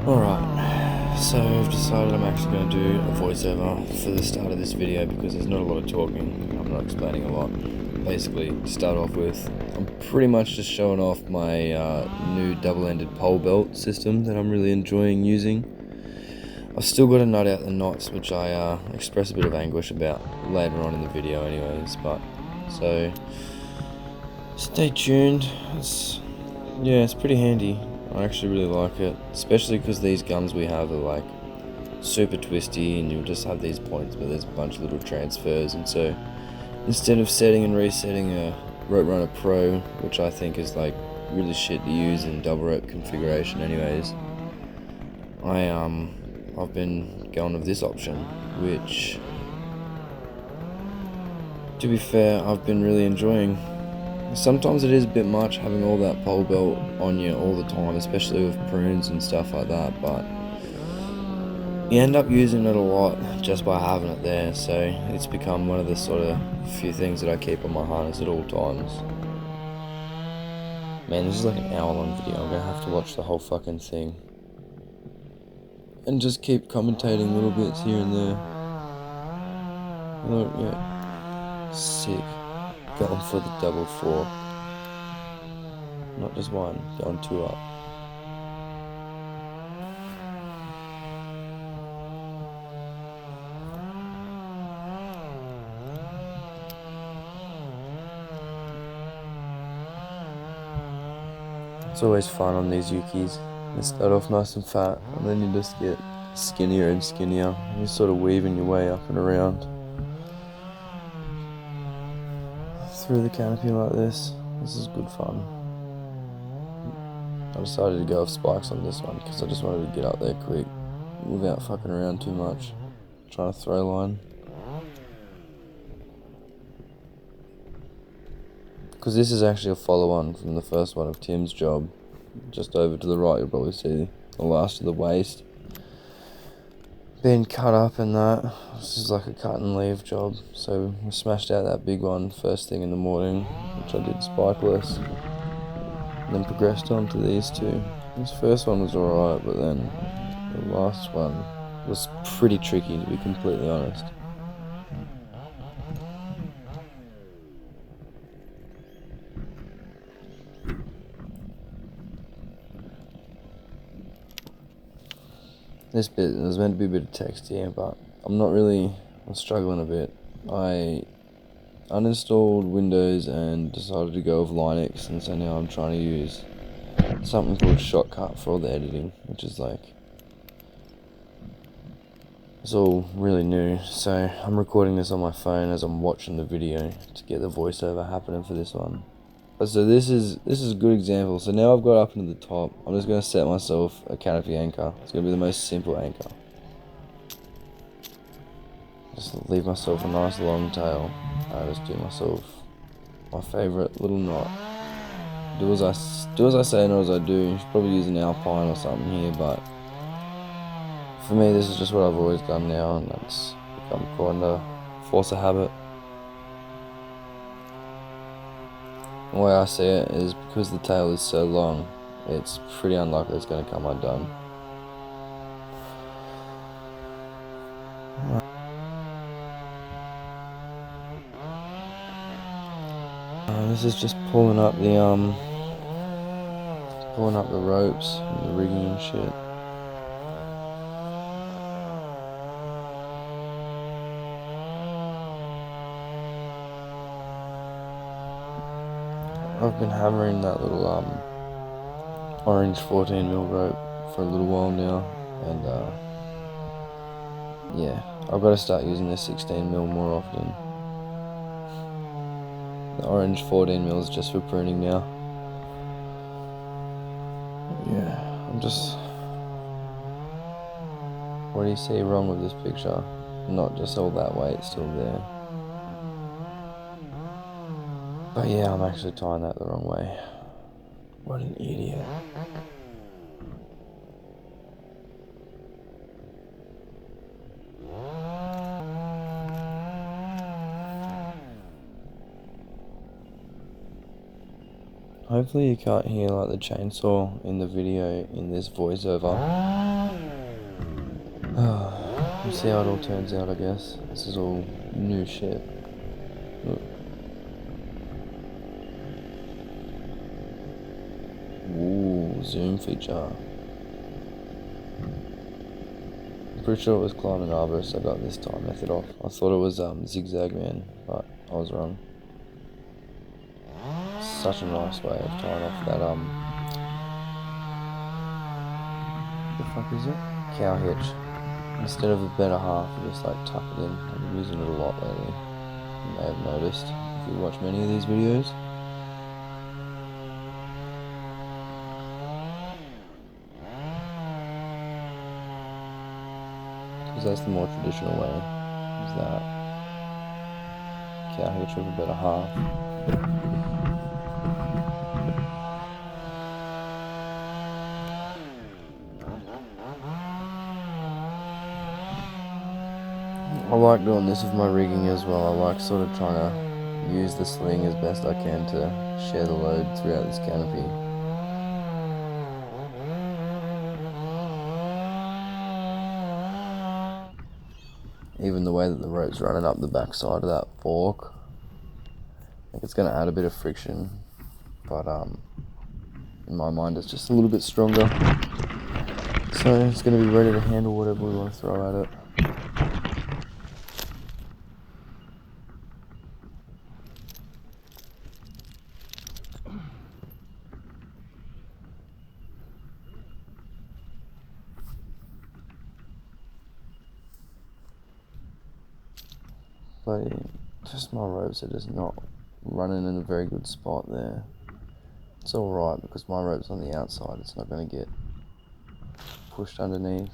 Alright, so I've decided I'm actually going to do a voiceover for the start of this video because there's not a lot of talking, I'm not explaining a lot. Basically, to start off with, I'm pretty much just showing off my new double-ended pole belt system that I'm really enjoying using. I've still got to nut out the knots, which I express a bit of anguish about later on in the video anyways, but, so, stay tuned. It's pretty handy. I actually really like it, especially because these guns we have are like super twisty and you'll just have these points where there's a bunch of little transfers, and so instead of setting and resetting a Rope Runner Pro, which I think is like really shit to use in double rope configuration anyways, I've been going with this option, which to be fair I've been really enjoying. Sometimes it is a bit much having all that pole belt on you all the time, especially with prunes and stuff like that, but you end up using it a lot just by having it there, so it's become one of the sort of few things that I keep on my harness at all times. Man, this is like an hour-long video. I'm gonna have to watch the whole fucking thing and just keep commentating little bits here and there. Look, yeah, sick. Going for the double fork. Not just one, going two up. It's always fun on these Yukis. They start off nice and fat, and then you just get skinnier and skinnier. And you're sort of weaving your way up and around through the canopy like this. This is good fun. I decided to go with spikes on this one because I just wanted to get up there quick without fucking around too much, trying to throw line. Because this is actually a follow-on from the first one of Tim's job. Just over to the right you'll probably see the last of the waste being cut up and that. This is like a cut and leave job, so we smashed out that big one first thing in the morning, which I did spikeless, and then progressed on to these two. This first one was alright, but then the last one was pretty tricky, to be completely honest. This bit, there's meant to be a bit of text here, but I'm struggling a bit. I uninstalled Windows and decided to go with Linux, and so now I'm trying to use something called Shotcut for all the editing, which is like, it's all really new, so I'm recording this on my phone as I'm watching the video to get the voiceover happening for this one. But so this is a good example. So now I've got up into the top, I'm just going to set myself a canopy anchor. It's going to be the most simple anchor. Just leave myself a nice long tail. I just do myself my favourite little knot. Do as I say, not as I do. You should probably use an alpine or something here, but for me this is just what I've always done now, and that's become kind of force of habit. The way I see it is because the tail is so long, it's pretty unlikely it's going to come undone. This is just pulling up the ropes and the rigging and shit. I've been hammering that little orange 14mm rope for a little while now, and yeah, I've got to start using this 16mm more often. The orange 14mm is just for pruning now. Yeah, what do you see wrong with this picture? Not just all that weight still there. But yeah, I'm actually tying that the wrong way. What an idiot. Hopefully you can't hear like the chainsaw in the video in this voiceover. see how it all turns out, I guess. This is all new shit. Look. Ooh, zoom feature. I'm pretty sure it was climbing arborist I got this time method off. I thought it was zigzag man, but I was wrong. Such a nice way of tying off that the fuck is it? Cow hitch. Instead of a better half, you just like tuck it in. I've been using it a lot lately. You may have noticed if you watch many of these videos. Because that's the more traditional way, is that cow hitch with a better half. I like doing this with my rigging as well. I like sort of trying to use the sling as best I can to share the load throughout this canopy. Even the way that the rope's running up the back side of that fork, I think it's going to add a bit of friction, but in my mind it's just a little bit stronger. So it's going to be ready to handle whatever we want to throw at it. But just my ropes are just not running in a very good spot there. It's alright because my rope's on the outside, it's not going to get pushed underneath.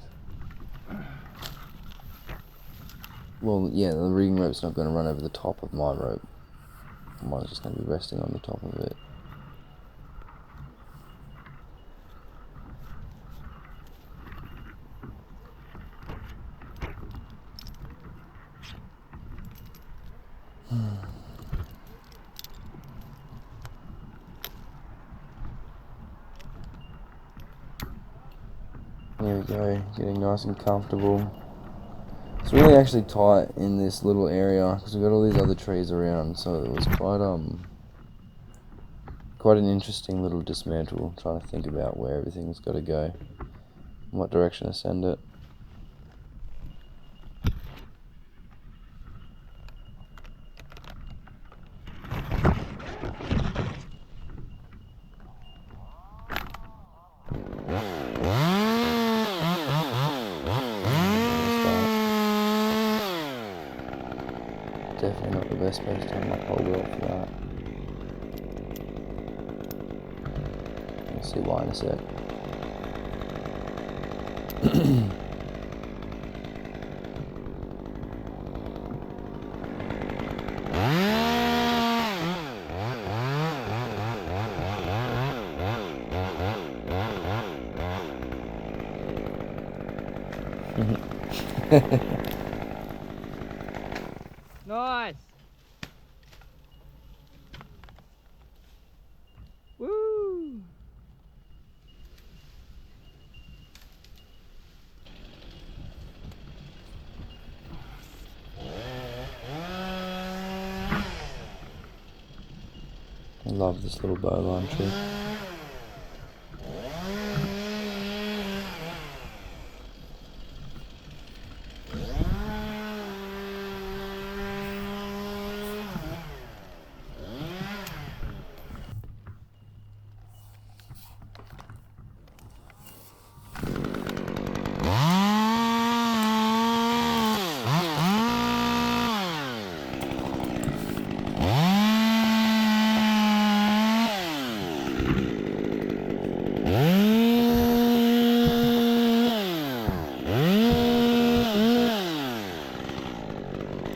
Well, yeah, the rigging rope's not going to run over the top of my rope. Mine's just going to be resting on the top of it. There we go, getting nice and comfortable. It's really actually tight in this little area because we've got all these other trees around, so it was quite an interesting little dismantle, trying to think about where everything's got to go and what direction to send it. Definitely not the best place to hang my pole wheel for that. You'll see why in a sec. Nice. Woo. I love this little bowline trick.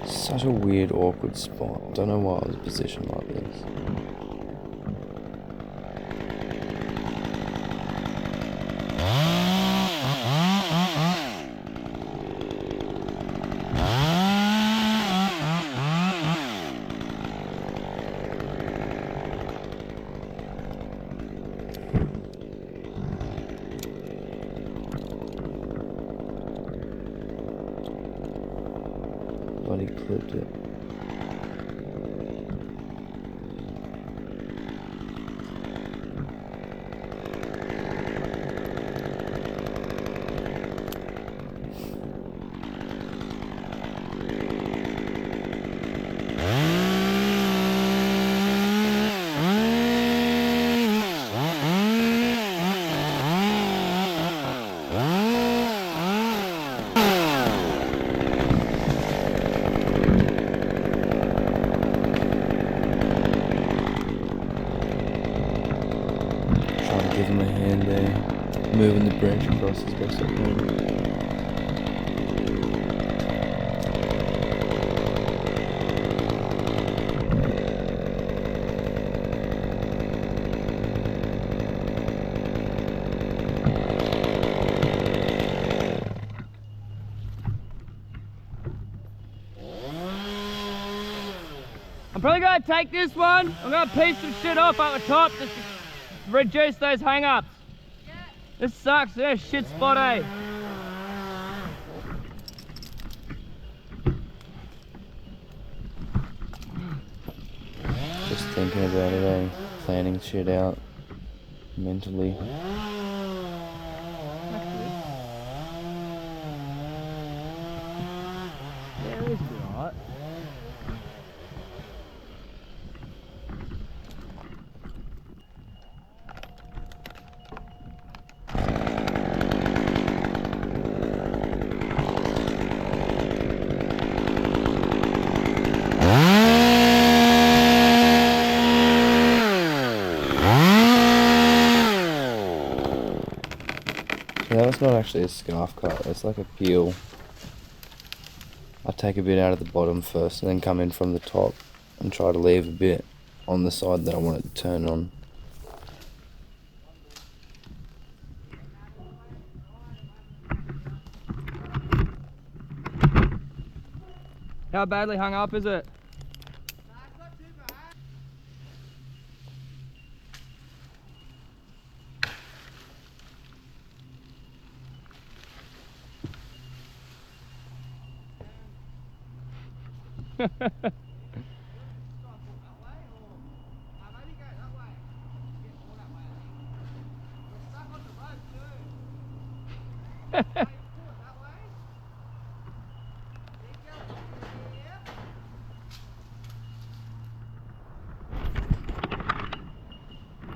Such a weird, awkward spot. Don't know why I was positioned like this. clipped it. Trying to give him a hand there, moving the branch across as best I can. I'm probably gonna take this one. I'm gonna piece some shit off at the top just to reduce those hang-ups. Yeah. This sucks. This shit spot, eh? Just thinking about it, eh? Planning shit out mentally. Yeah, this will be alright. Yeah, that's not actually a scarf cut, it's like a peel. I take a bit out of the bottom first and then come in from the top and try to leave a bit on the side that I want it to turn on. How badly hung up is it?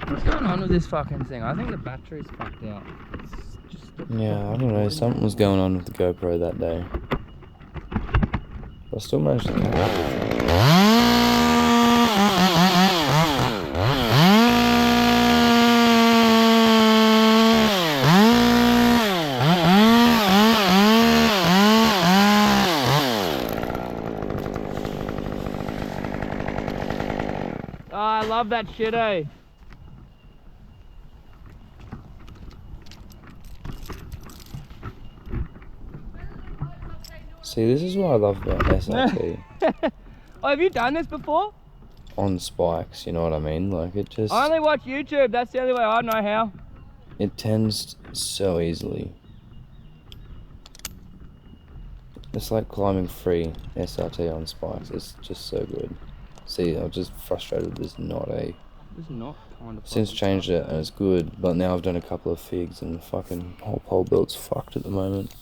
What's going on with this fucking thing? I think the battery's fucked out. It's just Yeah, I don't know, something was going on with the GoPro that day. But I still managed to catch everything. Oh, I love that shit, eh? See, this is what I love about SRT. Oh, have you done this before? On spikes, you know what I mean? Like, it just... I only watch YouTube, that's the only way I know how. It tends so easily. It's like climbing free SRT on spikes. It's just so good. See, I'm just frustrated there's not a... It's not kind of Since changed it and it's good, but now I've done a couple of figs and the fucking whole pole build's fucked at the moment.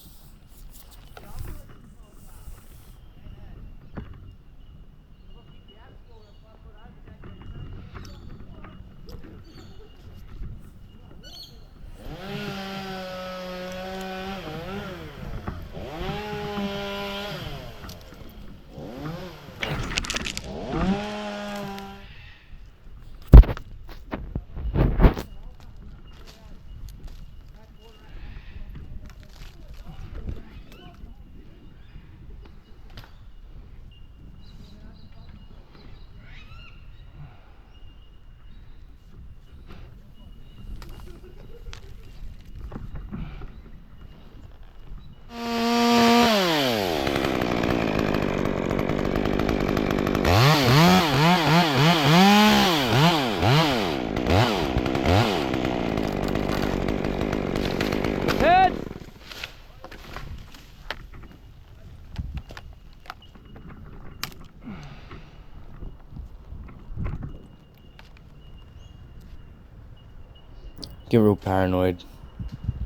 get real paranoid.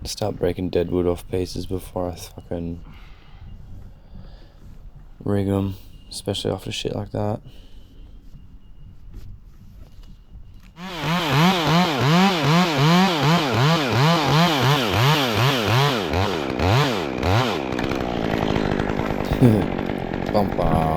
Start breaking dead wood off pieces before I fucking rig them, especially after shit like that. Bum bow.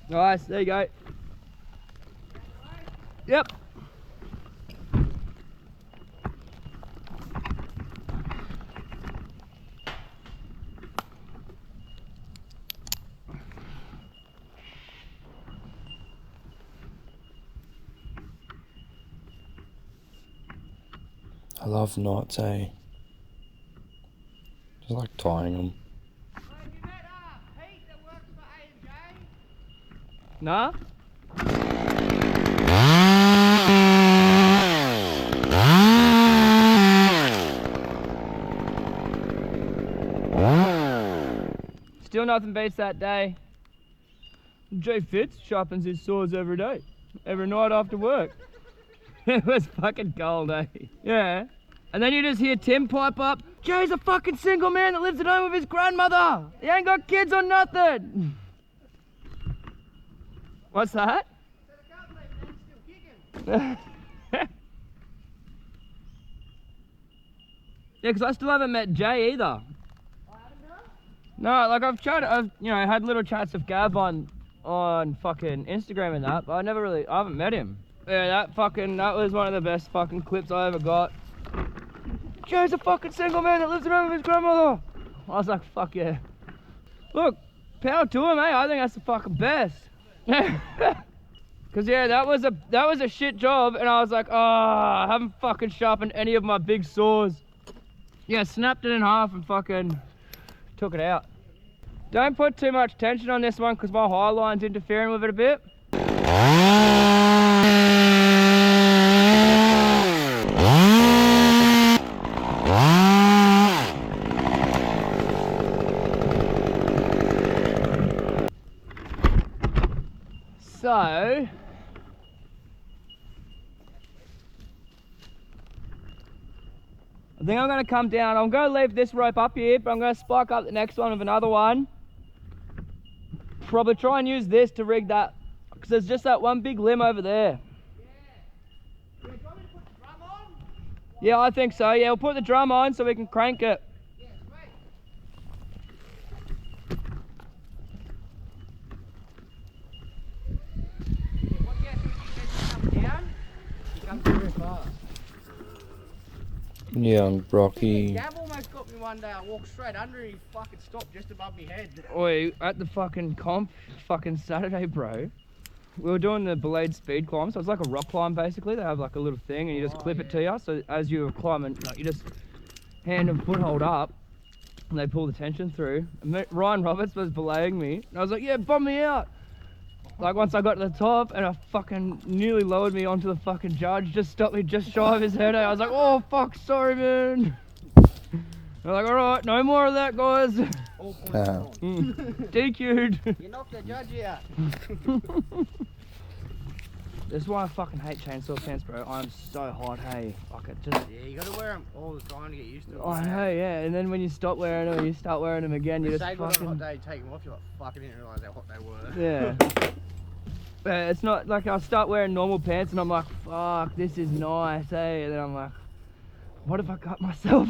Nice, there you go. Yep. I love knots, eh? Just like tying them. Nah? Still nothing beats that day. Jay Fitz sharpens his saws every day. Every night after work. It was fucking cold, eh? Yeah. And then you just hear Tim pipe up, Jay's a fucking single man that lives at home with his grandmother. He ain't got kids or nothing. What's that? Yeah, because I still haven't met Jay either. No, like I've had little chats with Gav on fucking Instagram and that, but I haven't met him. Yeah, that was one of the best fucking clips I ever got. Jay's a fucking single man that lives at home with his grandmother. I was like, fuck yeah. Look, power to him, eh? I think that's the fucking best. Cause yeah, that was a shit job, and I was like, oh, I haven't fucking sharpened any of my big saws. Yeah, snapped it in half and fucking took it out. Don't put too much tension on this one because my high line's interfering with it a bit. So, I think I'm going to come down. I'm going to leave this rope up here, but I'm going to spike up the next one with another one. Probably try and use this to rig that, because there's just that one big limb over there. Yeah. Do you want me to put the drum on? Yeah, I think so. Yeah, we'll put the drum on so we can crank it. Yeah, sweet. What you down? You come very fast. Young Brocky. Gav almost got me one day. I walked straight under and he fucking stopped just above my head. Oi, at the fucking comp fucking Saturday, bro, we were doing the Belade speed climb, so it's like a rock climb basically. They have like a little thing and you just clip it to you, so as you're climbing, like, you just hand and foot hold up and they pull the tension through. And Ryan Roberts was belaying me and I was like, yeah, bomb me out. Like once I got to the top and I fucking nearly lowered me onto the fucking judge, just stopped me just shy of his head. I was like, oh fuck, sorry man. They're like, alright, no more of that guys. All points on. DQ'd. You knocked the judge out. That's why I fucking hate chainsaw pants, bro. I'm so hot, hey. Fuck it, just... Yeah, you gotta wear them all the time to get used to it. I know, yeah. And then when you stop wearing them and you start wearing them again, you just say fucking... on a hot day, take them off, you're like, fuck, I didn't realise how hot they were. Yeah. But it's not like I start wearing normal pants and I'm like, fuck, this is nice, hey. And then I'm like, what if I cut myself?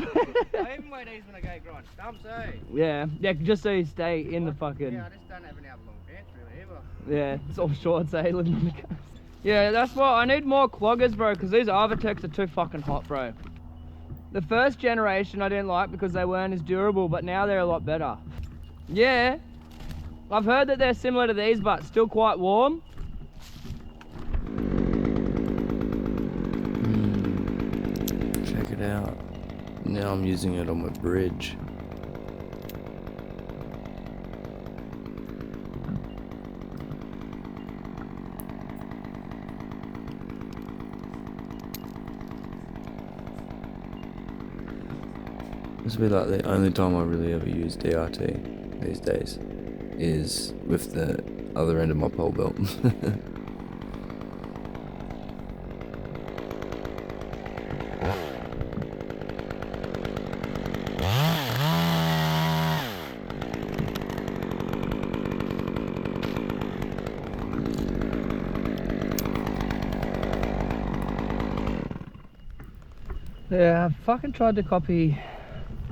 I even wear these when I go grind stumps, eh? Yeah, just so you stay in the fucking... Yeah, I just don't have any other long pants really ever. Yeah, it's all shorts, eh, living on the coast. Yeah, that's why I need more cloggers, bro, because these Arvitex are too fucking hot, bro. The first generation I didn't like because they weren't as durable, but now they're a lot better. Yeah, I've heard that they're similar to these, but still quite warm. Check it out. Now I'm using it on my bridge. This will be like the only time I really ever use DRT these days, is with the other end of my pole belt. Yeah, I fucking tried to copy.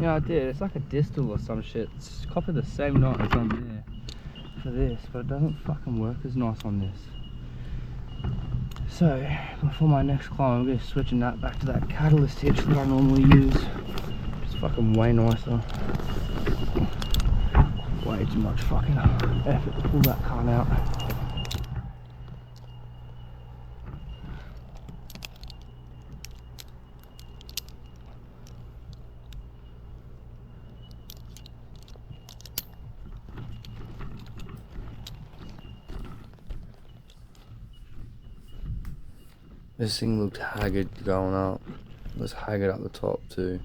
Yeah, I did. It's like a distal or some shit. It's copy the same knot as on there for this, but it doesn't fucking work as nice on this. So, before my next climb, I'm going to be switching that back to that catalyst hitch that I normally use. It's fucking way nicer. Way too much fucking effort to pull that cart out. This thing looked haggard going up. It was haggard up the top too.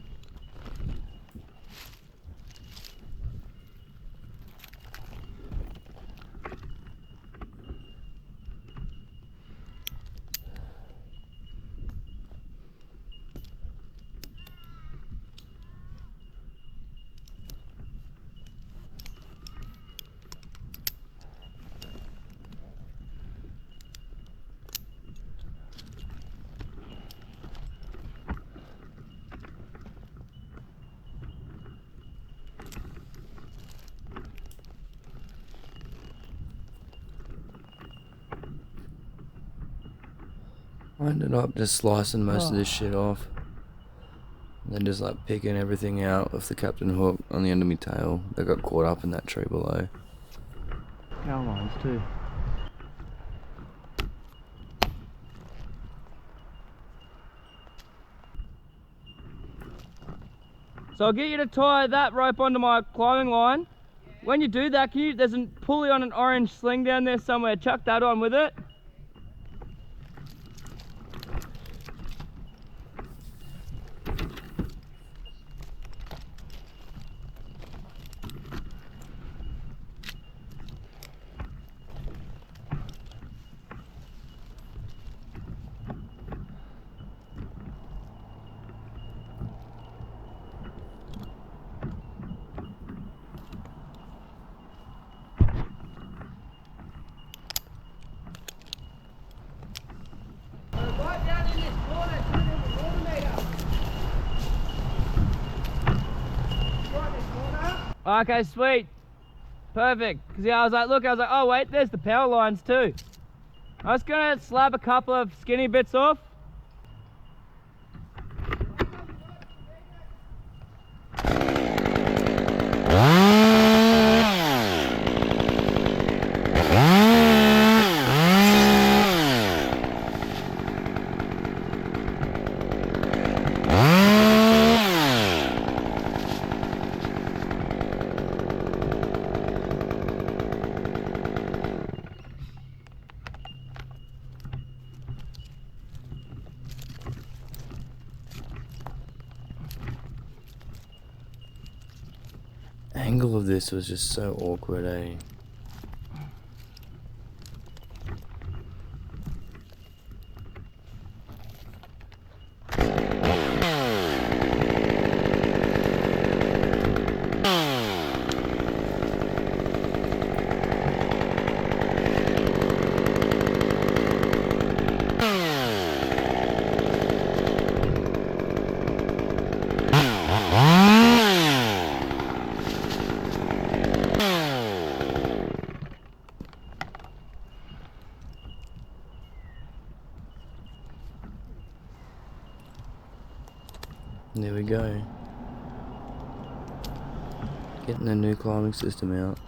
I ended up just slicing most of this shit off. And then just like picking everything out with the captain hook on the end of my tail that got caught up in that tree below. Cow lines too. So I'll get you to tie that rope onto my climbing line. When you do that, there's a pulley on an orange sling down there somewhere. Chuck that on with it. Okay, sweet. Perfect. Because yeah, I was like, oh wait, there's the power lines too. I was gonna slab a couple of skinny bits off. Angle of this was just so awkward, eh? There we go. Getting the new climbing system out.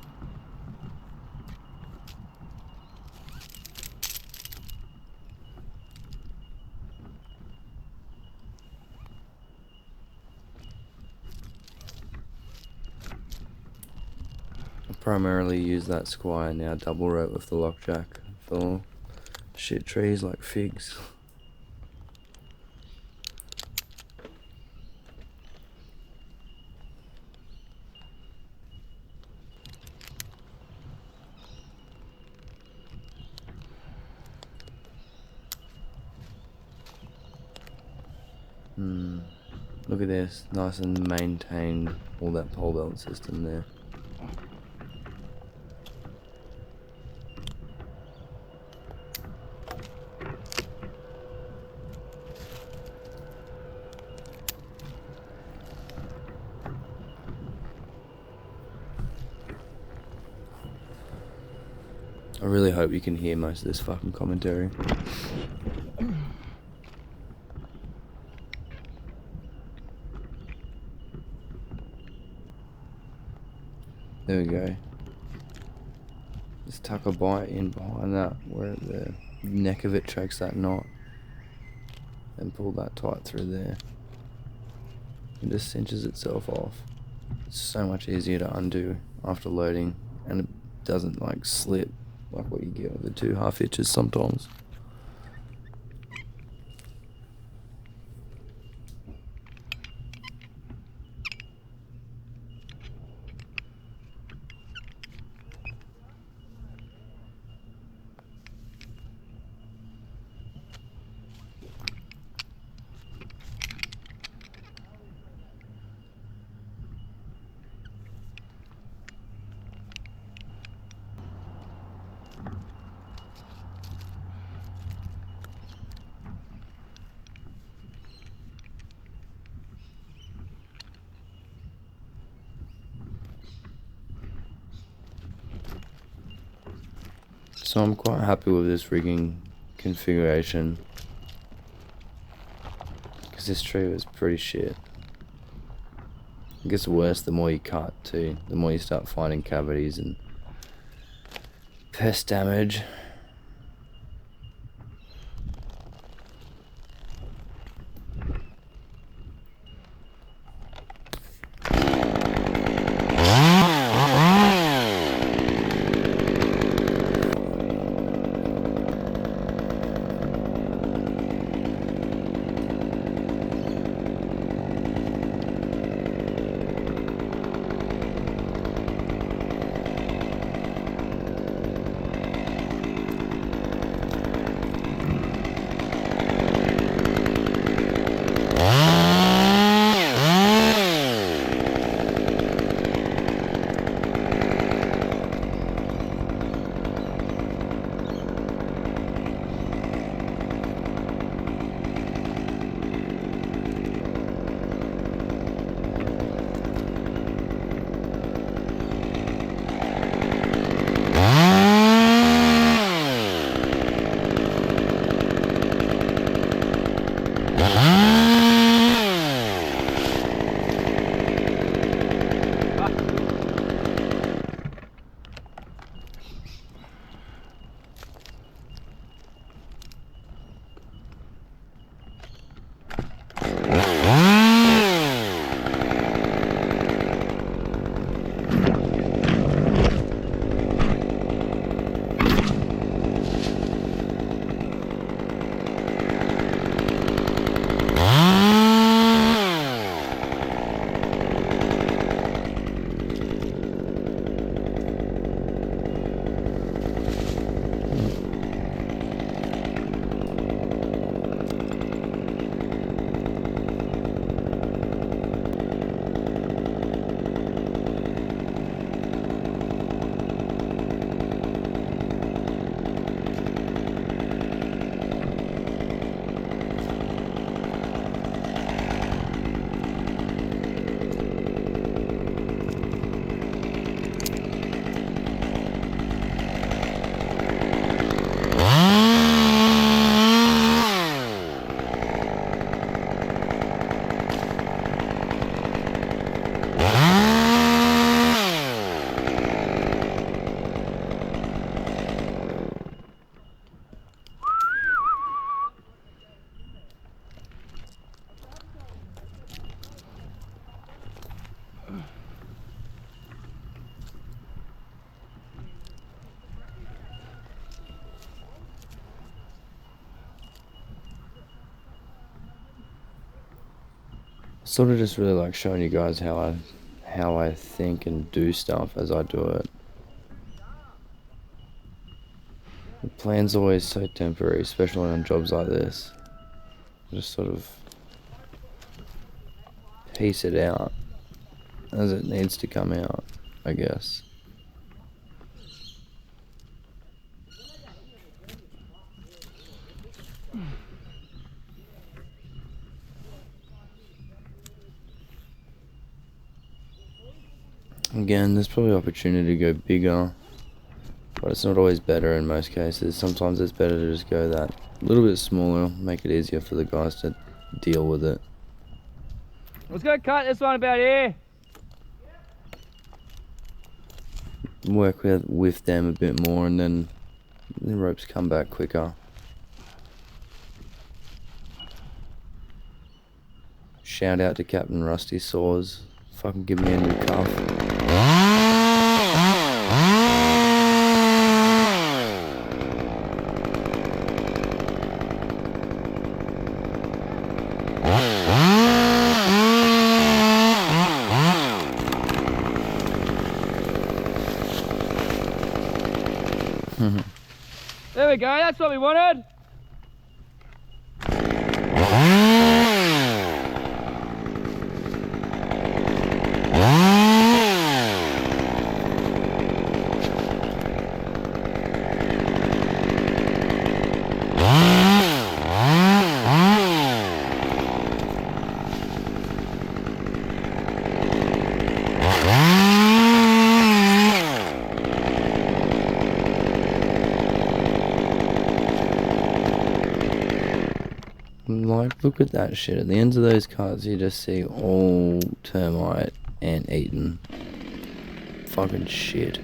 I primarily use that Squire now double rope with the lockjack for shit trees like figs. Look at this, nice and maintained, all that pole belt system there. I really hope you can hear most of this fucking commentary. There we go. Just tuck a bite in behind that where the neck of it tracks that knot. And pull that tight through there. It just cinches itself off. It's so much easier to undo after loading, and it doesn't like slip like what you get with the 2 half hitches sometimes. So I'm quite happy with this rigging configuration, because this tree was pretty shit. It gets worse the more you cut too, the more you start finding cavities and pest damage. Sort of just really like showing you guys how I think and do stuff as I do it. The plan's always so temporary, especially on jobs like this. Just sort of piece it out as it needs to come out, I guess. Again, there's probably opportunity to go bigger, but it's not always better in most cases. Sometimes it's better to just go that little bit smaller, make it easier for the guys to deal with it. Let's go cut this one about here. Work with them a bit more, and then the ropes come back quicker. Shout out to Captain Rusty Saws. Fucking give me a new cuff. There we go, that's what we wanted. Like, look at that shit. At the ends of those cuts, you just see all termite and eaten. Fucking shit.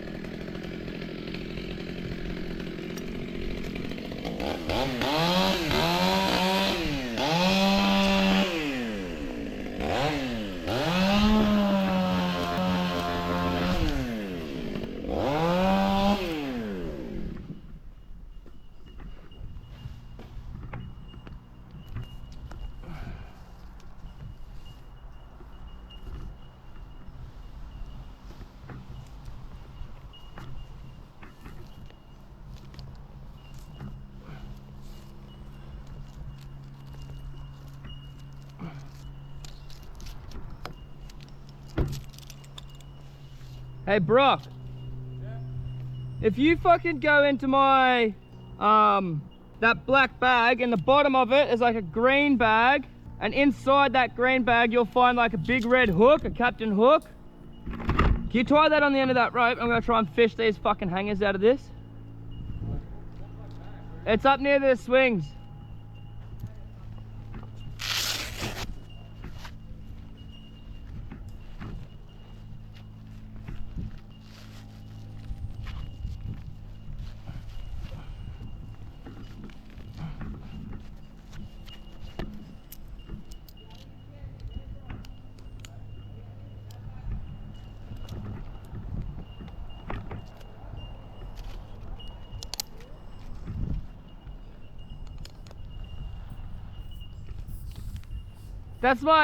Hey Brock, if you fucking go into my, that black bag, and the bottom of it is like a green bag, and inside that green bag you'll find like a big red hook, a captain hook. Can you tie that on the end of that rope? I'm gonna try and fish these fucking hangers out of this. It's up near the swings.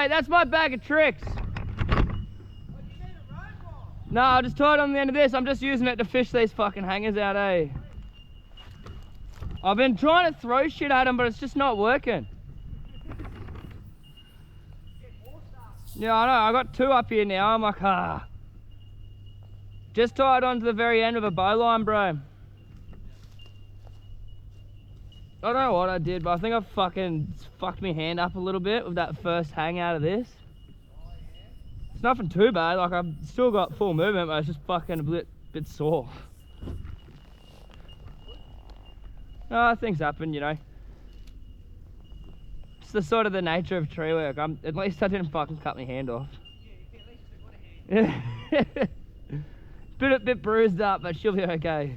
That's my bag of tricks. No, I just tied it on the end of this. I'm just using it to fish these fucking hangers out, eh? I've been trying to throw shit at them, but it's just not working. Yeah, I know. I got two up here now. I'm like, ah. Just tied onto the very end of a bowline, bro. I don't know what I did, but I think I fucking fucked my hand up a little bit with that first hang out of this. It's nothing too bad, like I've still got full movement, but it's just fucking a bit sore. No, things happen, you know. It's the sort of the nature of tree work. At least I didn't fucking cut my hand off. Yeah, bit bruised up, but she'll be okay.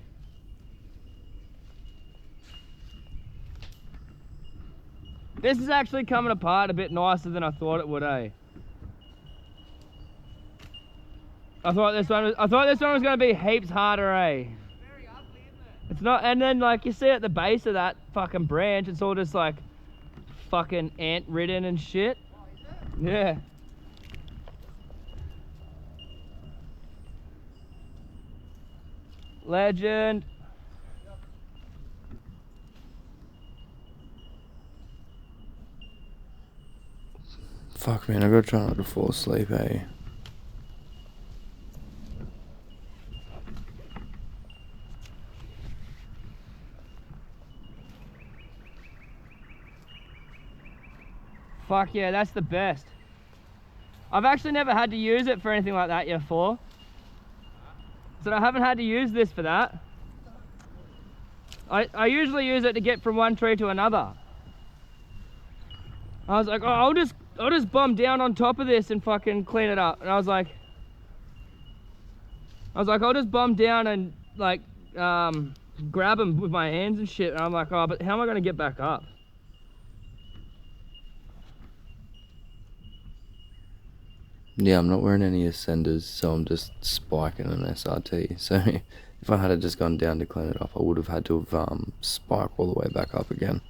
This is actually coming apart a bit nicer than I thought it would, eh? I thought this one was gonna be heaps harder, eh? Very ugly, isn't it? It's not, and then like you see at the base of that fucking branch, it's all just like fucking ant ridden and shit. Oh, is it? Yeah. Legend. Fuck, man, I gotta try not to fall asleep, eh? Fuck yeah, that's the best. I've actually never had to use it for anything like that yet before. So I haven't had to use this for that. I usually use it to get from one tree to another. I was like, oh, I'll just bomb down on top of this and fucking clean it up. And I was like, I'll just bomb down and like grab them with my hands and shit. And I'm like, oh, but how am I gonna get back up? Yeah, I'm not wearing any ascenders, so I'm just spiking an SRT. So if I had just gone down to clean it up, I would have had to have spiked all the way back up again.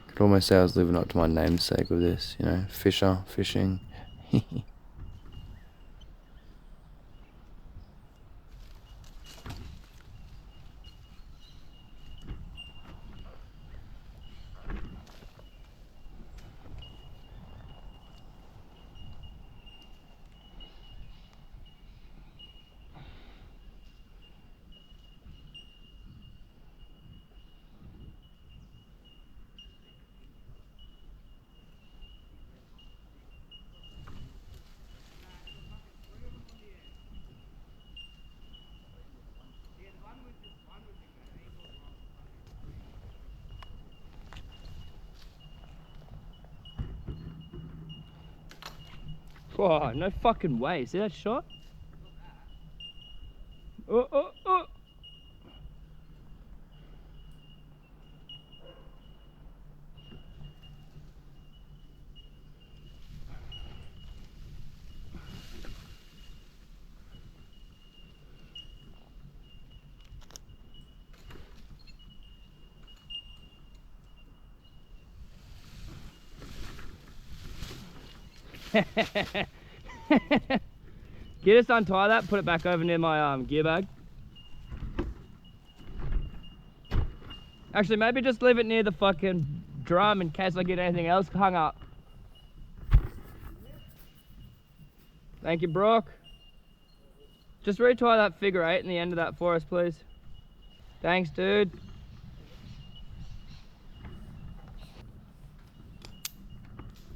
Could almost say I was living up to my namesake with this, you know, fisher, fishing. Oh, no fucking way. See that shot? Oh, oh, oh. Get us untie that, put it back over near my gear bag. Actually, maybe just leave it near the fucking drum in case I get anything else hung up. Thank you, Brock. Just retie that figure 8 in the end of that for us, please. Thanks, dude.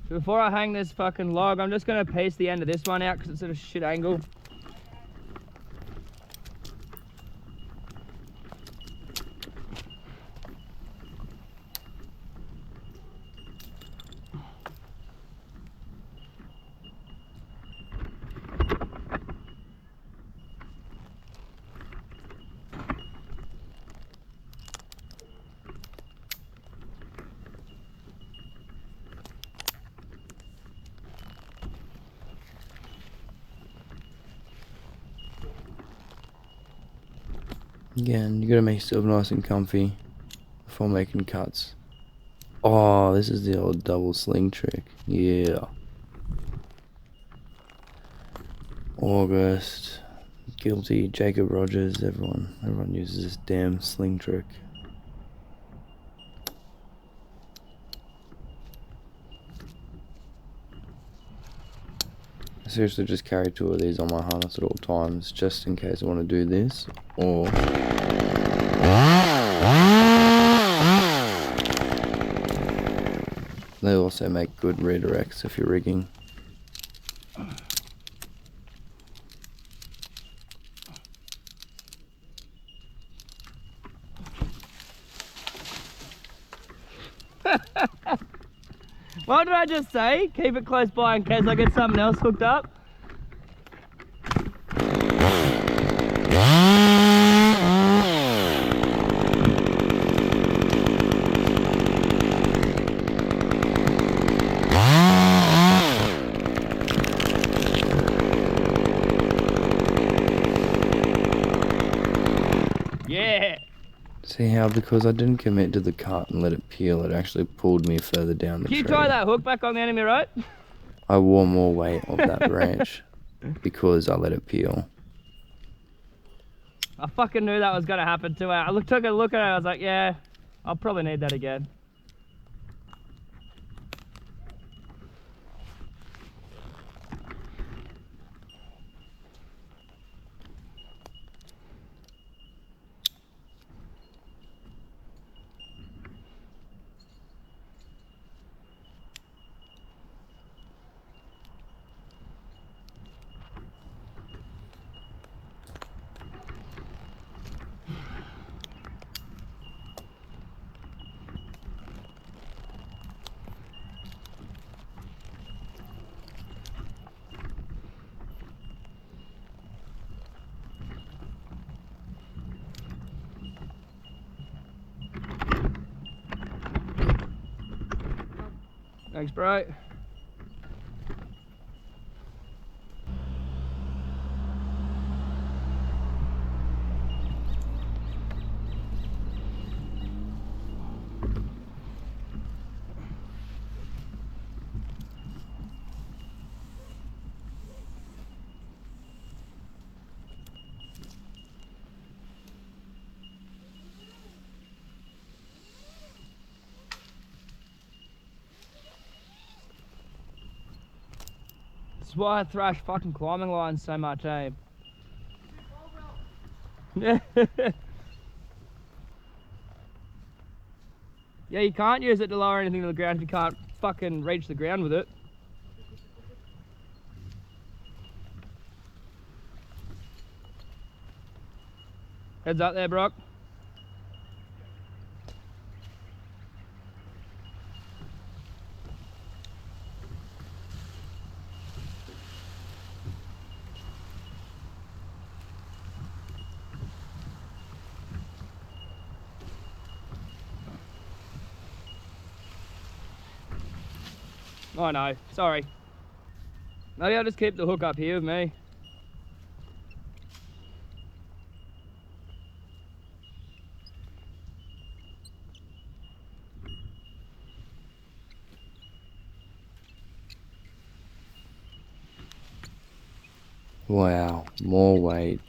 So before I hang this fucking log, I'm just gonna piece the end of this one out because it's at a shit angle. Again, you gotta make yourself nice and comfy before making cuts. Oh, this is the old double sling trick. Yeah. August, Guilty, Jacob Rogers, everyone uses this damn sling trick. I seriously just carry 2 of these on my harness at all times, just in case I want to do this, or they also make good redirects if you're rigging. What did I just say? Keep it close by in case I get something else hooked up. See how, because I didn't commit to the cut and let it peel, it actually pulled me further down the Can you tree. tie that hook back on the enemy rope? I wore more weight of that branch because I let it peel. I fucking knew that was gonna happen too. I took a look at it, I was like, yeah, I'll probably need that again. Thanks, bro. That's why I thrash fucking climbing lines so much, eh? Yeah. Yeah, you can't use it to lower anything to the ground if you can't fucking reach the ground with it. Heads up there, Brock. Oh no, sorry. Maybe I'll just keep the hook up here with me. Wow, more weight.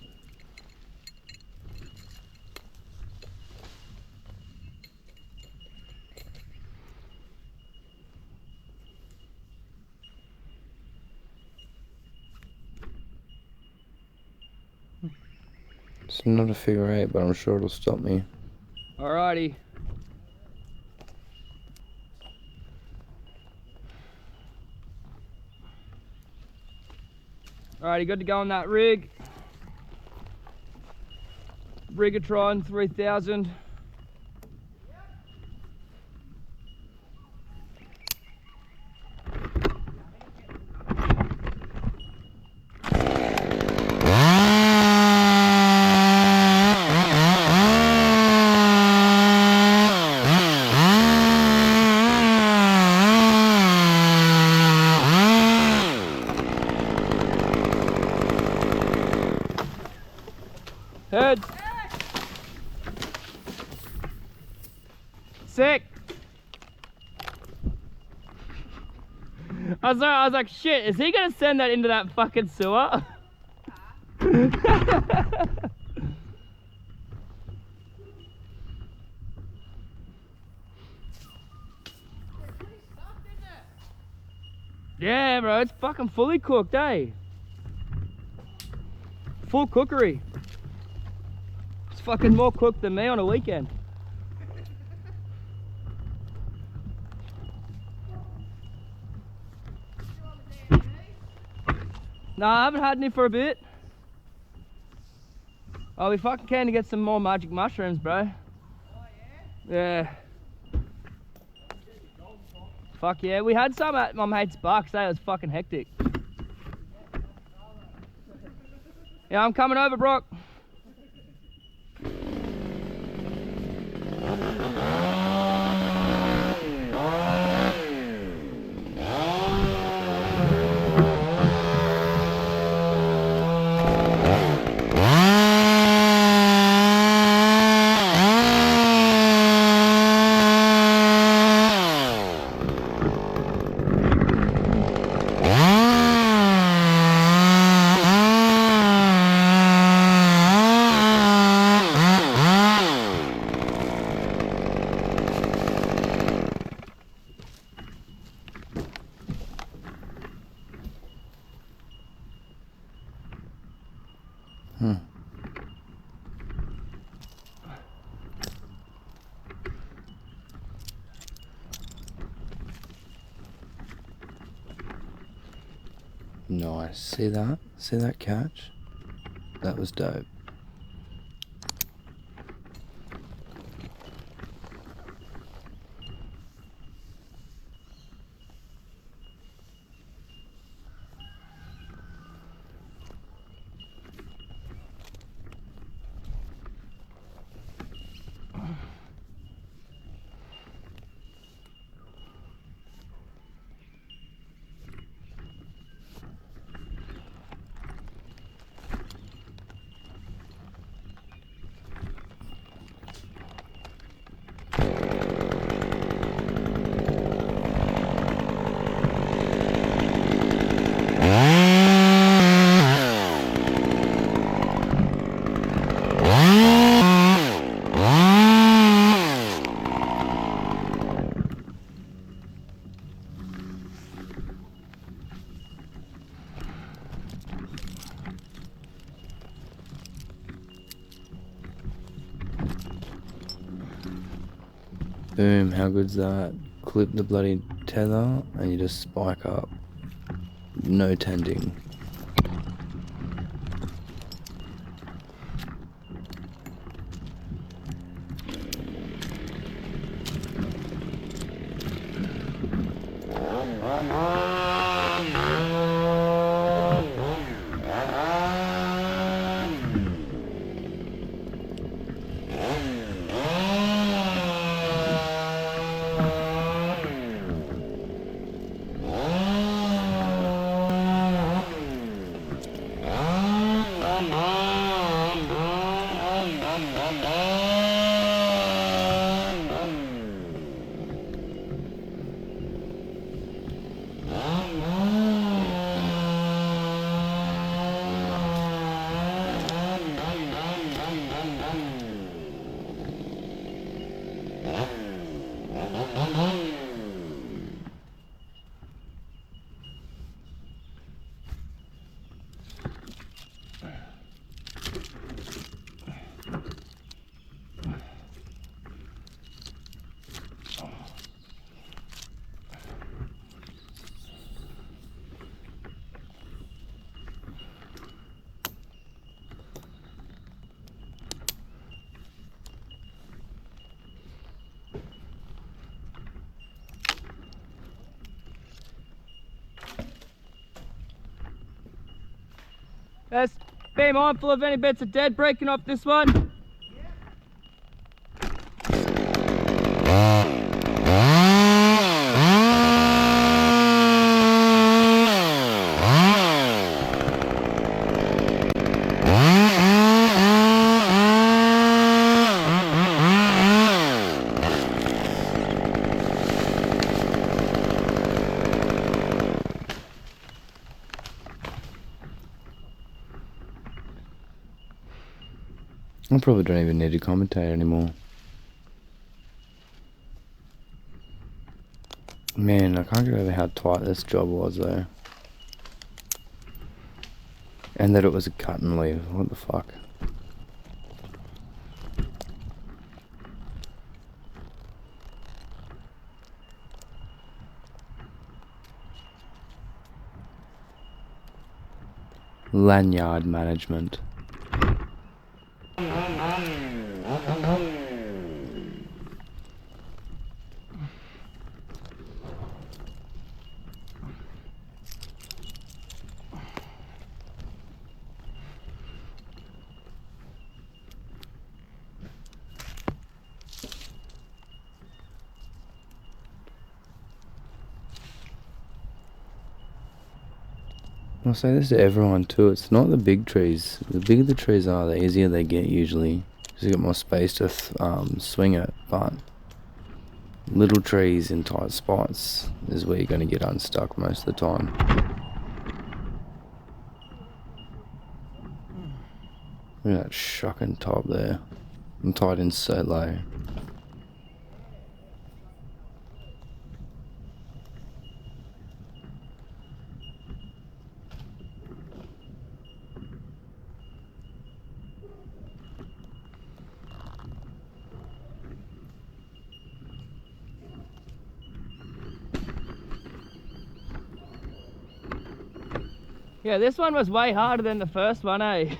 It's not a figure eight, but I'm sure it'll stop me. Alrighty. Alrighty, good to go on that rig. Rigatron 3000. Heads. Sick. I was like, shit, is he gonna send that into that fucking sewer? Yeah, bro, it's fucking fully cooked, eh? Full cookery. It's fucking more cooked than me on a weekend. No, I haven't had any for a bit. Oh, we fucking keen to get some more magic mushrooms, bro. Oh yeah? Yeah. Fuck yeah, we had some at my mate's Bucks, eh? It was fucking hectic. Yeah, I'm coming over, Brock. Nice. See that? See that catch? That was dope. Boom, how good's that? Clip the bloody tether and you just spike up. No tending. Let's be mindful of any bits of dead breaking off this one. I probably don't even need to commentate anymore. Man, I can't get over how tight this job was though. And that it was a cut and leave. What the fuck? Lanyard management. I'll say this to everyone too, it's not the big trees. The bigger the trees are, the easier they get usually. Because you get more space to swing it, but little trees in tight spots is where you're going to get unstuck most of the time. Look at that shocking top there. I'm tied in so low. Yeah, this one was way harder than the first one, eh?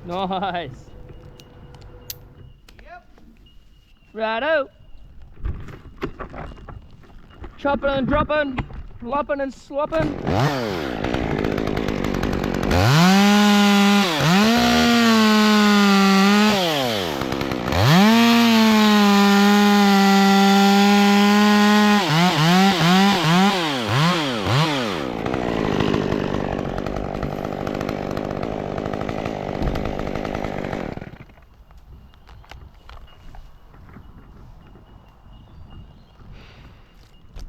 Nice. Yep. Righto. Chopping and dropping, lopping and slopping.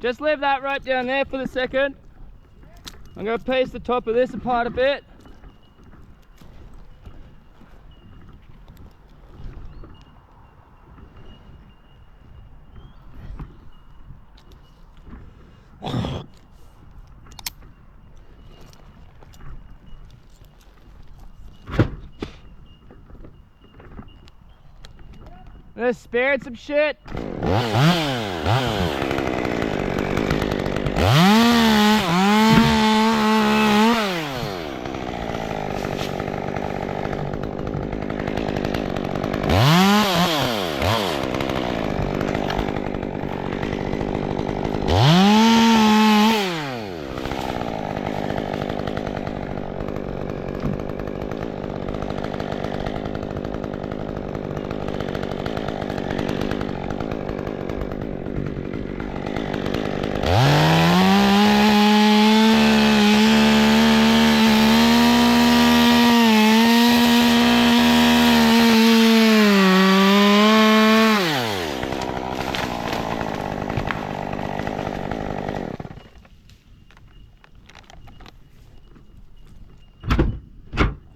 Just leave that rope down there for the second. I'm going to piece the top of this apart a bit. Let's spare some shit.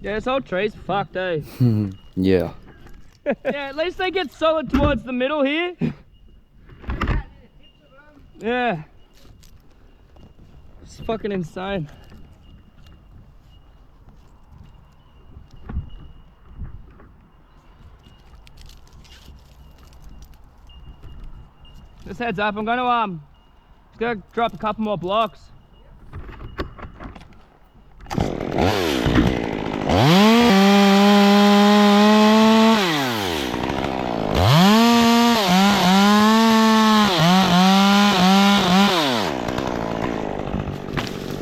Yeah, this whole tree's fucked, eh? Yeah. Yeah, at least they get solid towards the middle here. Yeah. It's fucking insane. Just heads up, I'm gonna drop a couple more blocks.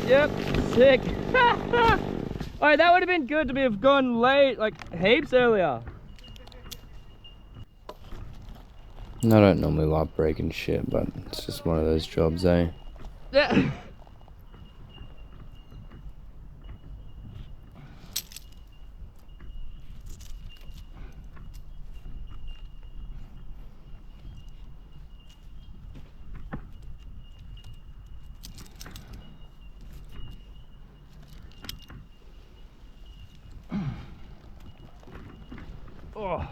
Yep, sick. Oh, that would have been good to have gone late, like heaps earlier. I don't normally like breaking shit, but it's just one of those jobs, eh? Yeah. Oh.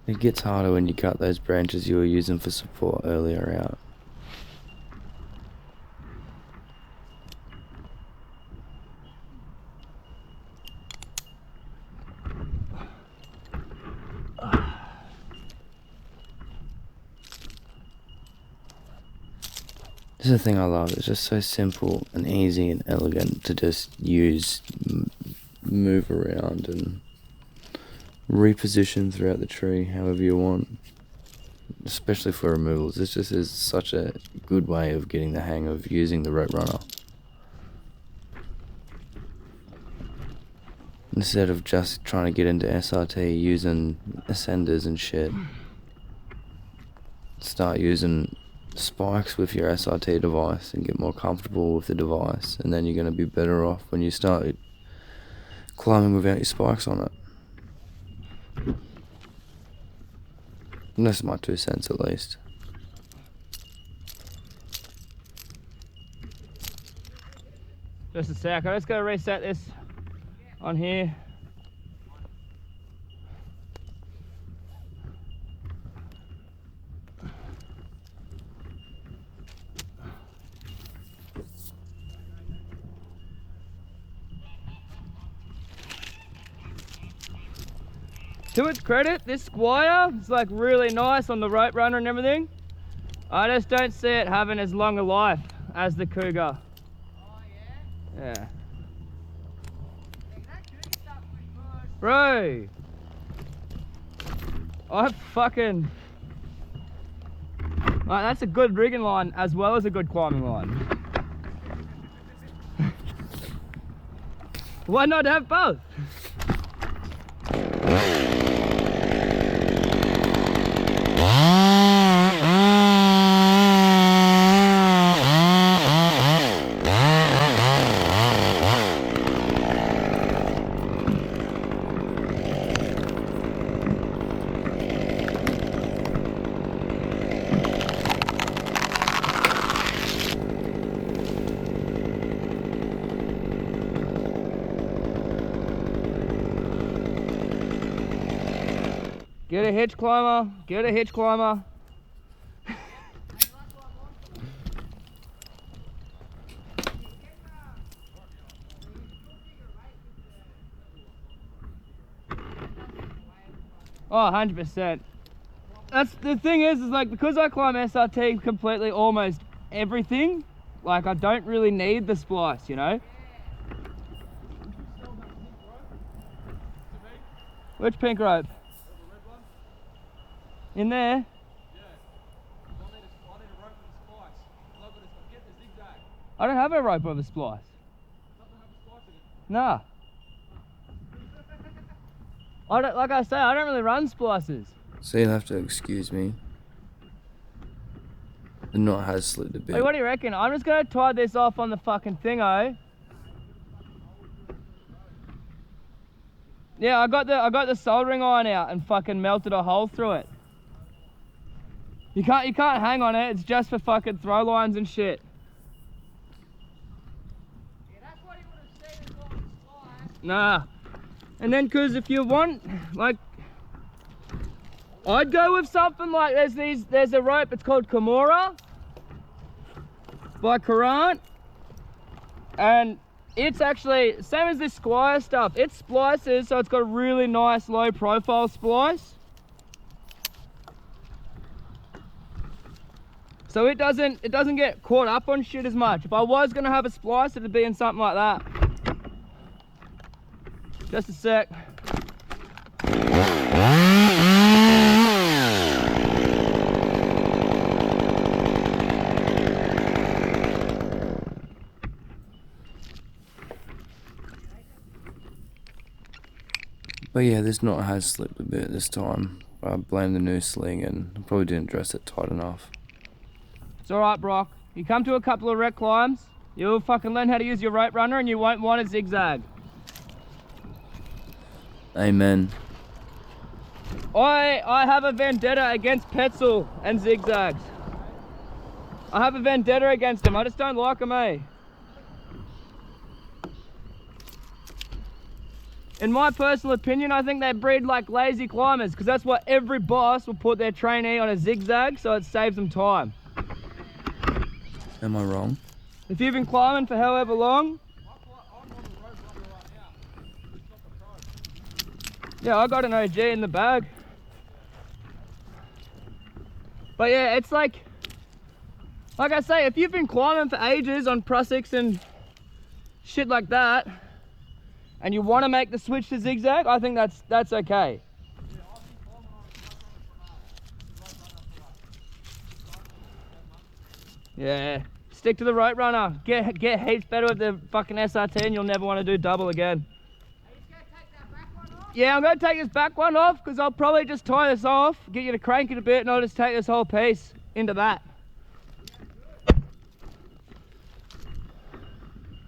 It gets harder when you cut those branches you were using for support earlier out. This is the thing I love, it's just so simple and easy and elegant to just use, move around and reposition throughout the tree however you want. Especially for removals, this just is such a good way of getting the hang of using the rope runner. Instead of just trying to get into SRT using ascenders and shit. Start using spikes with your SRT device and get more comfortable with the device, and then you're going to be better off when you start climbing without your spikes on it. And that's my 2 cents at least. Just a sec, I just gotta reset this on here. To its credit, this Squire is like really nice on the rope runner and everything. I just don't see it having as long a life as the Cougar. Oh yeah? Yeah. That Cougar stuff was good. Bro, I fucking... Like, that's a good rigging line as well as a good climbing line. Why not have both? Get a hitch climber, get a hitch climber. Oh, 100%. That's the thing is like, because I climb SRT completely almost everything, like I don't really need the splice, you know? Which pink rope? In there? Yeah. I need a rope with a splice. I've got to get the zigzag. I don't have a rope with a splice. Doesn't have a splice in it. Nah. I don't, like I say, I don't really run splices. So you'll have to excuse me. The knot has slipped a bit. Hey, what do you reckon? I'm just gonna tie this off on the fucking thingo. Yeah, I got the soldering iron out and fucking melted a hole through it. You can't hang on it. It's just for fucking throw lines and shit. Yeah, that's what he would have said as well with the splice. Nah. And then, cause if you want, like, I'd go with something like there's a rope. It's called Kimura by Current, and it's actually same as this Squire stuff. It splices, so it's got a really nice low profile splice. So it doesn't get caught up on shit as much. If I was gonna have a splice, it'd be in something like that. Just a sec. But yeah, this knot has slipped a bit this time. I blame the new sling and I probably didn't dress it tight enough. It's alright, Brock. You come to a couple of wreck climbs, you'll fucking learn how to use your rope runner and you won't want a zigzag. Amen. I have a vendetta against Petzl and zigzags. I have a vendetta against them. I just don't like them, eh? In my personal opinion, I think they breed like lazy climbers because that's what every boss will put their trainee on a zigzag so it saves them time. Am I wrong? If you've been climbing for however long, yeah, I got an OG in the bag. But yeah, it's like I say, if you've been climbing for ages on prussics and shit like that, and you want to make the switch to zigzag, I think that's okay. Yeah, stick to the rope runner. Get heaps better with the fucking SRT, and you'll never want to do double again. Yeah, I'm going to take this back one off because I'll probably just tie this off, get you to crank it a bit, and I'll just take this whole piece into that.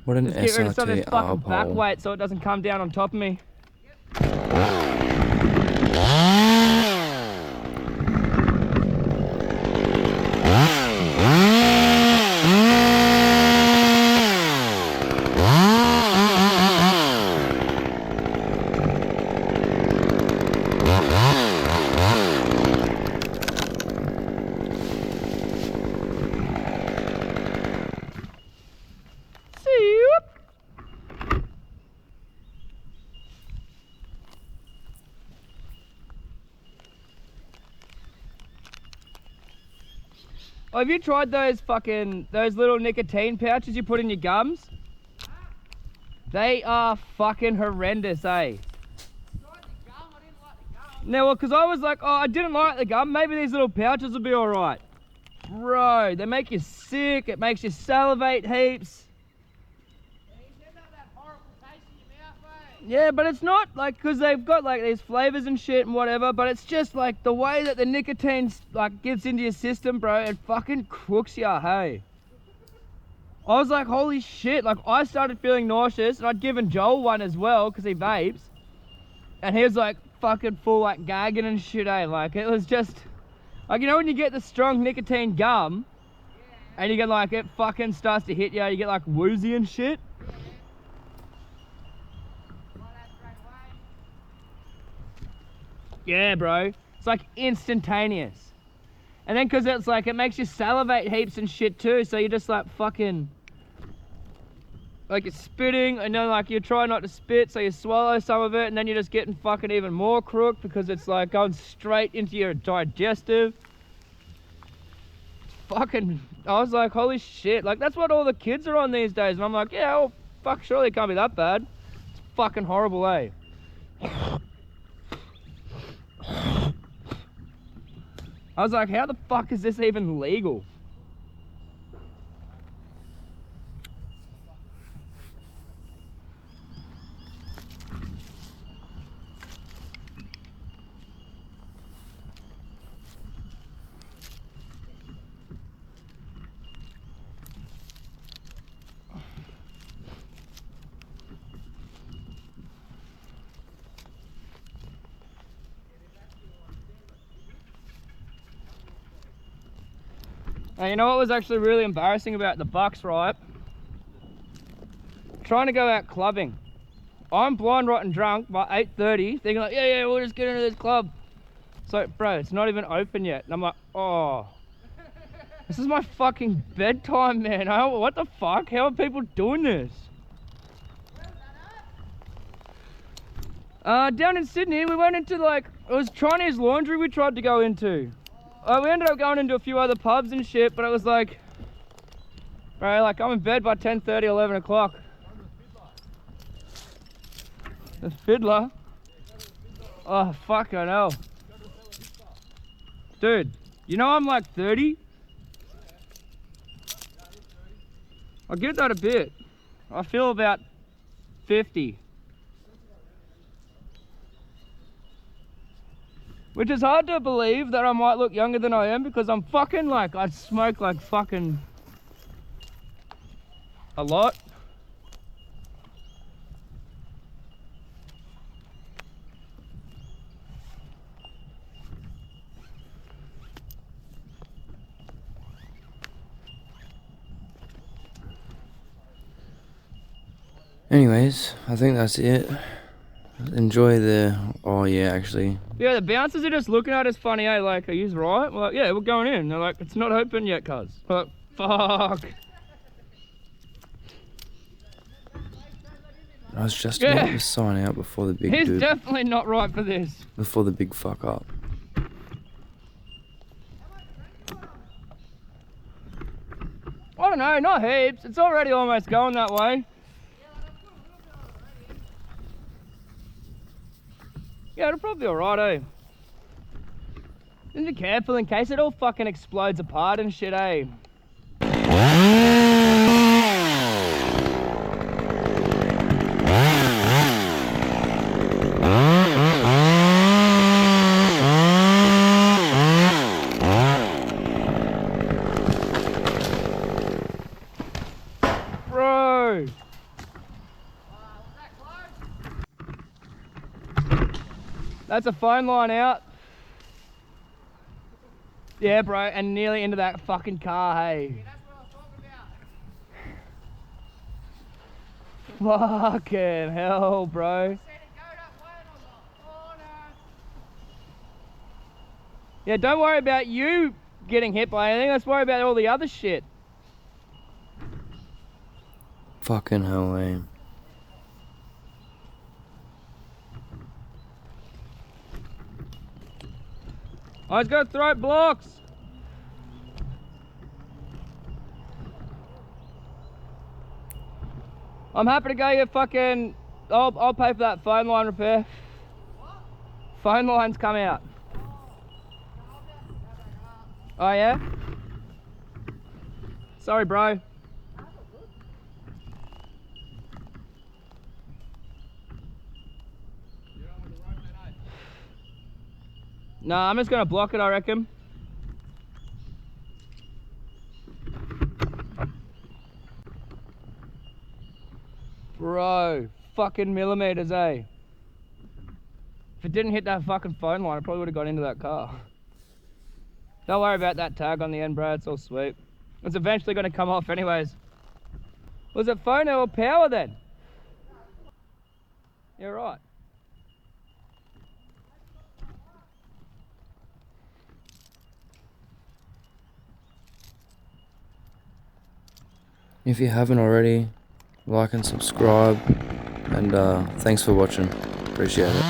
What an Just get rid of some of this SRT fucking back R-pole. weight so it doesn't come down on top of me. Oh, have you tried those little nicotine pouches you put in your gums? They are fucking horrendous, eh? No, well, because I was like, oh, I didn't like the gum. Maybe these little pouches will be all right. Bro, they make you sick. It makes you salivate heaps. Yeah, but it's not like, because they've got like these flavors and shit and whatever, but it's just like the way that the nicotine like gets into your system, bro, it fucking crooks ya, hey. I was like, holy shit, like I started feeling nauseous, and I'd given Joel one as well because he vapes, and he was like fucking full like gagging and shit, eh? Like it was just like, you know when you get the strong nicotine gum, and you get like, it fucking starts to hit you, you get like woozy and shit. Yeah, bro, it's like instantaneous. And then because it's like, it makes you salivate heaps and shit too, so you're just like fucking, like you're spitting, and then like you try not to spit, so you swallow some of it, and then you're just getting fucking even more crook because it's like going straight into your digestive. Fucking, I was like, holy shit, like that's what all the kids are on these days, and I'm like, yeah, well, fuck, surely it can't be that bad. It's fucking horrible, eh? I was like, how the fuck is this even legal? And you know what was actually really embarrassing about the Bucks, right? Trying to go out clubbing. I'm blind, rotten drunk by 8:30, thinking like, yeah, we'll just get into this club. So, bro, it's not even open yet. And I'm like, oh, this is my fucking bedtime, man. What the fuck? How are people doing this? Down in Sydney, we went into like, it was Chinese Laundry we tried to go into. We ended up going into a few other pubs and shit, but it was like, bro, like I'm in bed by 10:30, 11 o'clock. The Fiddler? Oh, fuck, I know. Dude, you know I'm like 30? I get that a bit. I feel about 50. Which is hard to believe that I might look younger than I am, because I'm fucking like, I smoke like fucking a lot. Anyways, I think that's it. Enjoy the, oh yeah, actually. Yeah, the bouncers are just looking at us funny, eh? Like, are you right? We're like, yeah, we're going in. They're like, it's not open yet, cuz. We're like, fuck. I was just about to sign out before the big He's dude. definitely not right for this. Before the big fuck up. I don't know, not heaps. It's already almost going that way. Yeah, it'll probably be alright, eh? Just be careful in case it all fucking explodes apart and shit, eh? Bro! That's a phone line out. Yeah, bro, and nearly into that fucking car, hey. Yeah, that's what I was talking about. Fucking hell, bro. Said it go that way, and I was like, oh no. Yeah, don't worry about you getting hit by anything. Let's worry about all the other shit. Fucking hell, eh? I was gonna throw blocks. I'm happy to go get fucking... I'll pay for that phone line repair. What? Phone line's come out. Oh, I'll be able to go back up. Oh yeah? Sorry, bro. That's all good. You're on with the rope then, eh? No, I'm just gonna block it, I reckon. Bro, fucking millimeters, eh? If it didn't hit that fucking phone line, I probably would have got into that car. Don't worry about that tag on the end, bro. It's all sweet. It's eventually going to come off anyways. Was it phone or power then? You're right. If you haven't already, like and subscribe, and thanks for watching. Appreciate it.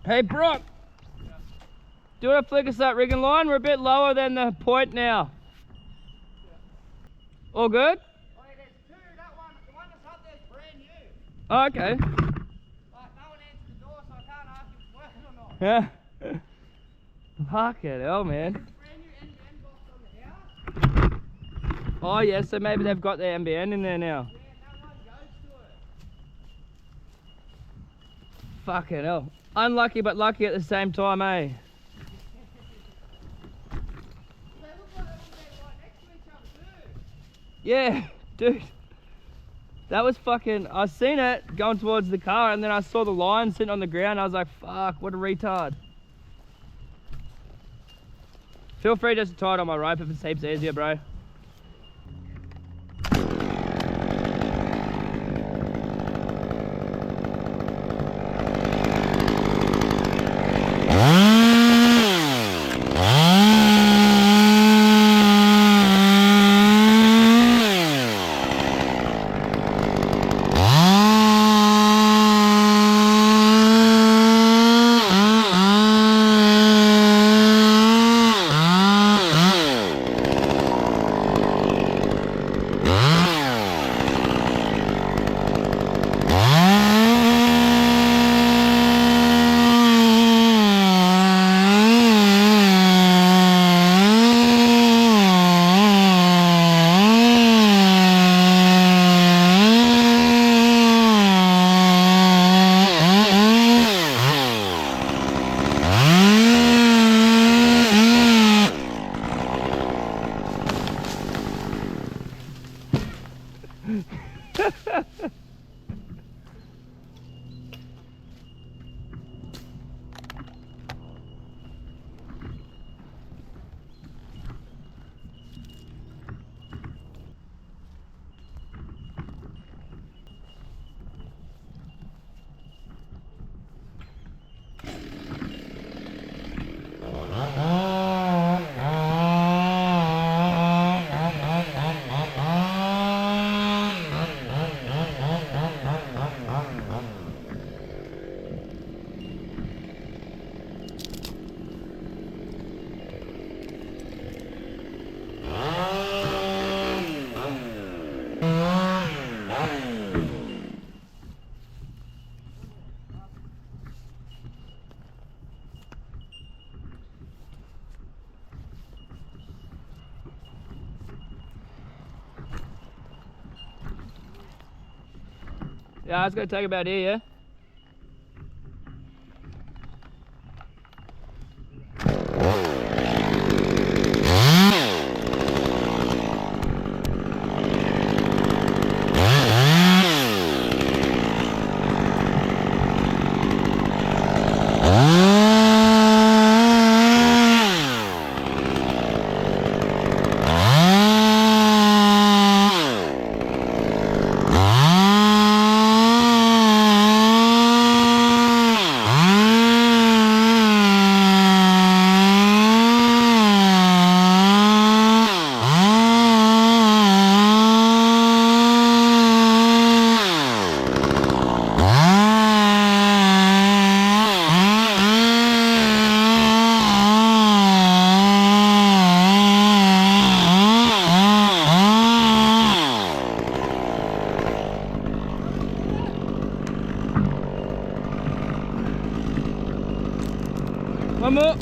Hey, Brock. Do you want to flick us that rigging line? We're a bit lower than the point now. All good? Oh, yeah, there's two. That one, the one that's up there is brand new. Oh, okay. Like, no one answered the door, so I can't ask if it's working or not. Yeah. Fucking hell, man. Brand new NBN box on the house. Oh, yeah, so maybe they've got their MBN in there now. Yeah, no one goes to it. Fucking hell. Unlucky but lucky at the same time, eh? They look like they're right next to each other, too. Yeah, dude. That was fucking... I seen it going towards the car and then I saw the line sitting on the ground. I was like, fuck, what a retard. Feel free just to tie it on my rope if it's heaps easier, bro. Yeah, it's gonna take about here, yeah? One more.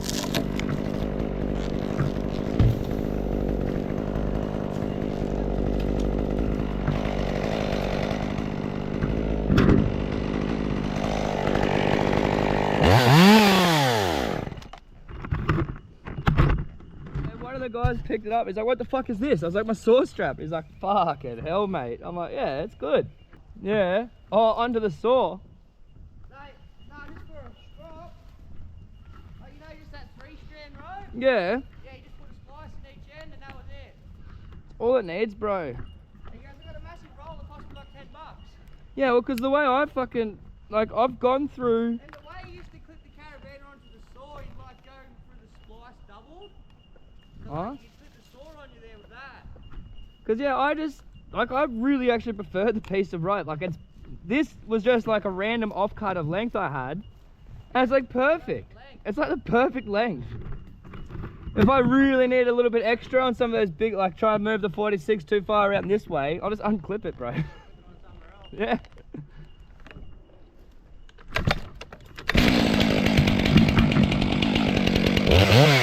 One of the guys picked it up. He's like, "What the fuck is this?" I was like, "My saw strap." He's like, "Fucking hell, mate." I'm like, "Yeah, it's good." Yeah. Oh, under the saw. No, just for a strap. Oh, you know, just that 3-strand rope? Yeah. Yeah, you just put a splice in each end and that was it. All it needs, bro. And you guys have got a massive roll that cost me like $10. Yeah, well, because the way I fucking, like, I've gone through. And the way you used to clip the carabiner onto the saw, you'd like go through the splice doubled. So Huh? like, you'd clip the saw on you there with that. Because, yeah, I just, like, I really actually prefer the piece of rope. Like, this was just like a random off-cut of length I had. And it's like perfect. It's like the perfect length. If I really need a little bit extra on some of those big, like try and move the 46 too far out in this way, I'll just unclip it, bro. Yeah. Yeah.